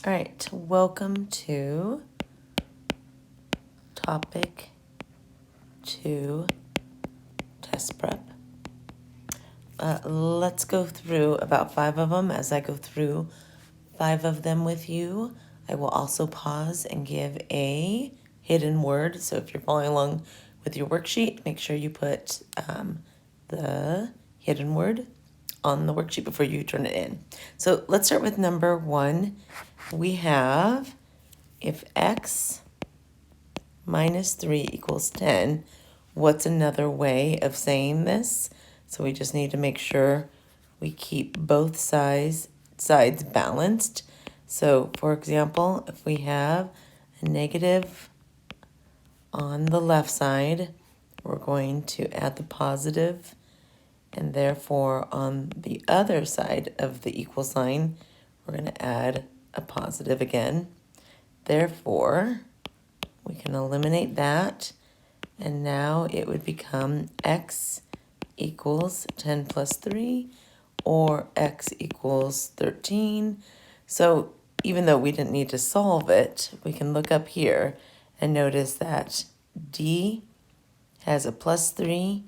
All right, welcome to topic 2 test prep. Let's go through about 5 of them. As I go through 5 of them with you, I will also pause and give a hidden word. So if you're following along with your worksheet, make sure you put the hidden word on the worksheet before you turn it in. So let's start with number 1. We have if x minus 3 equals 10, what's another way of saying this? So we just need to make sure we keep both sides balanced. So for example, if we have a negative on the left side, we're going to add the positive, and therefore on the other side of the equal sign, we're going to add a positive again. Therefore, we can eliminate that, and now it would become x equals 10 plus 3, or x equals 13. So even though we didn't need to solve it, we can look up here and notice that d has a plus 3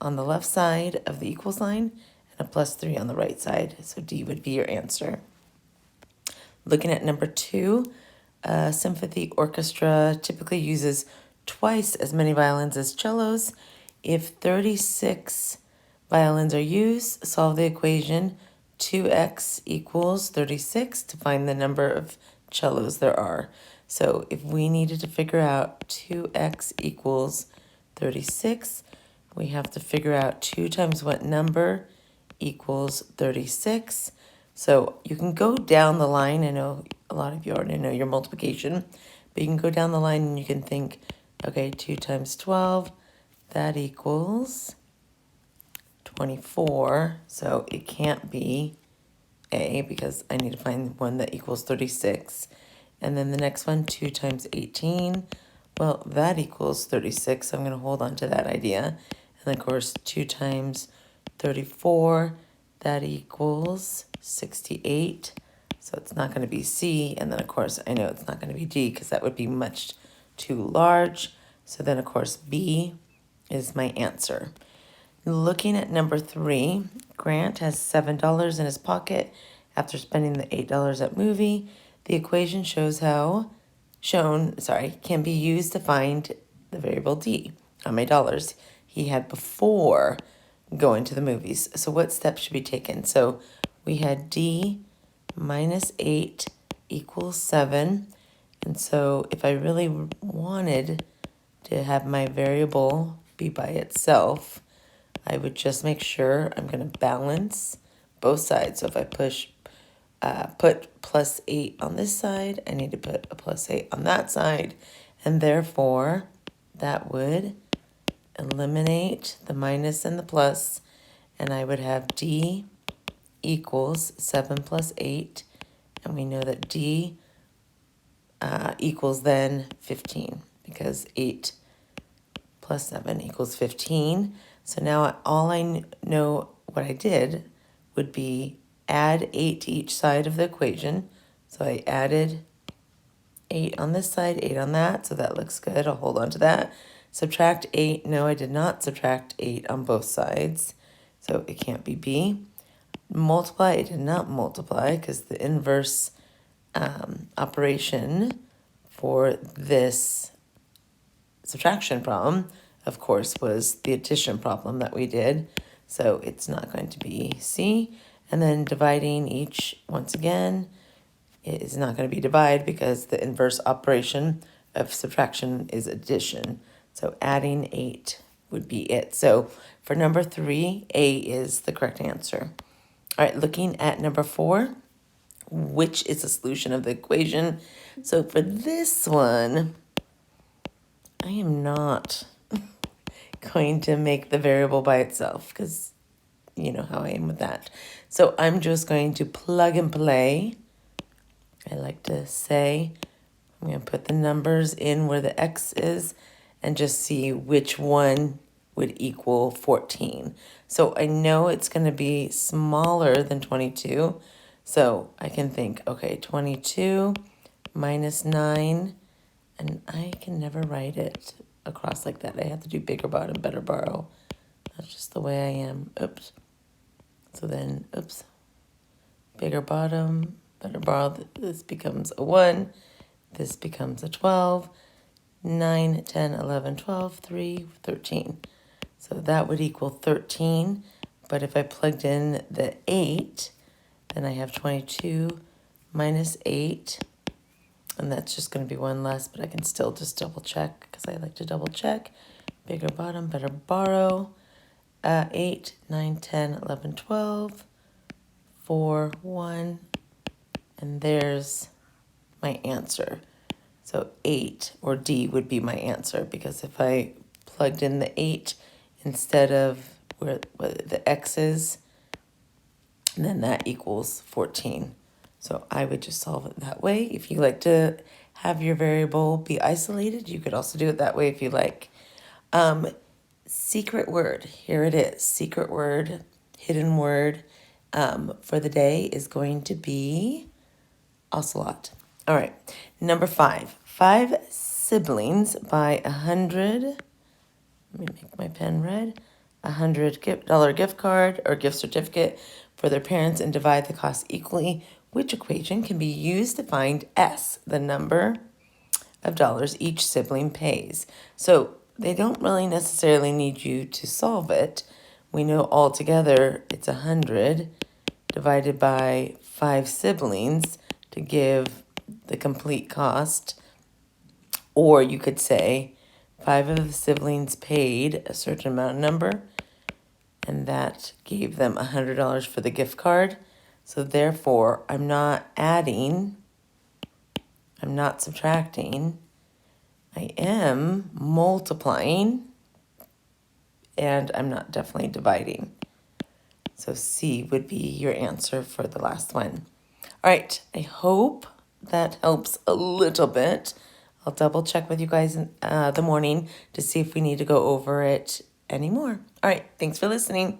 on the left side of the equal sign and a plus 3 on the right side. So D would be your answer. Looking at number 2, a symphony orchestra typically uses twice as many violins as cellos. If 36 violins are used, solve the equation 2x equals 36 to find the number of cellos there are. So if we needed to figure out 2x equals 36, we have to figure out 2 times what number equals 36. So you can go down the line. I know a lot of you already know your multiplication, but you can go down the line and you can think, okay, 2 times 12, that equals 24. So it can't be A because I need to find one that equals 36. And then the next one, 2 times 18, well, that equals 36. So I'm going to hold on to that idea. And of course, 2 times 34, that equals 68. So it's not going to be C. And then, of course, I know it's not going to be D because that would be much too large. So then, of course, B is my answer. Looking at number 3, Grant has $7 in his pocket after spending the $8 at movie. The equation can be used to find the variable D on my dollars he had before going to the movies. So what steps should be taken? So we had D minus 8 equals 7. And so if I really wanted to have my variable be by itself, I would just make sure I'm going to balance both sides. So if I put plus 8 on this side, I need to put a plus 8 on that side. And therefore, that would eliminate the minus and the plus, and I would have D equals 7 plus 8, and we know that D equals then 15, because 8 plus 7 equals 15. So now all I know what I did would be add 8 to each side of the equation. So I added 8 on this side, 8 on that, so that looks good. I'll hold on to that. Subtract 8. No, I did not subtract 8 on both sides, so it can't be B. Multiply. I did not multiply because the inverse operation for this subtraction problem, of course, was the addition problem that we did, so it's not going to be C. And then dividing each, once again, it is not going to be divide because the inverse operation of subtraction is addition. So adding 8 would be it. So for number 3, A is the correct answer. All right, looking at number 4, which is the solution of the equation. So for this one, I am not going to make the variable by itself because you know how I am with that. So I'm just going to plug and play. I like to say, I'm going to put the numbers in where the X is and just see which one would equal 14. So I know it's going to be smaller than 22. So I can think, okay, 22 minus 9, and I can never write it across like that. I have to do bigger bottom, better borrow. That's just the way I am. Oops. So then, oops. Bigger bottom, better borrow. This becomes a 1. This becomes a 12. 9, 10, 11, 12, 3, 13. So that would equal 13. But if I plugged in the 8, then I have 22 minus 8. And that's just going to be 1 less, but I can still just double check because I like to double check. Bigger bottom, better borrow. 8, 9, 10, 11, 12, 4, 1. And there's my answer. So 8, or D, would be my answer, because if I plugged in the 8 instead of where the X is, then that equals 14. So I would just solve it that way. If you like to have your variable be isolated, you could also do it that way if you like. Secret word, here it is. Secret word, hidden word for the day is going to be ocelot. All right, number 5. 5 siblings buy 100. Let me make my pen red. $100 gift card or gift certificate for their parents and divide the cost equally. Which equation can be used to find S, the number of dollars each sibling pays? So they don't really necessarily need you to solve it. We know altogether it's 100 divided by 5 siblings to give the complete cost. Or you could say 5 of the siblings paid a certain amount of number, and that gave them $100 for the gift card. So therefore, I'm not adding, I'm not subtracting, I am multiplying, and I'm not definitely dividing. So C would be your answer for the last one. All right, I hope that helps a little bit. I'll double check with you guys in the morning to see if we need to go over it anymore. All right, thanks for listening.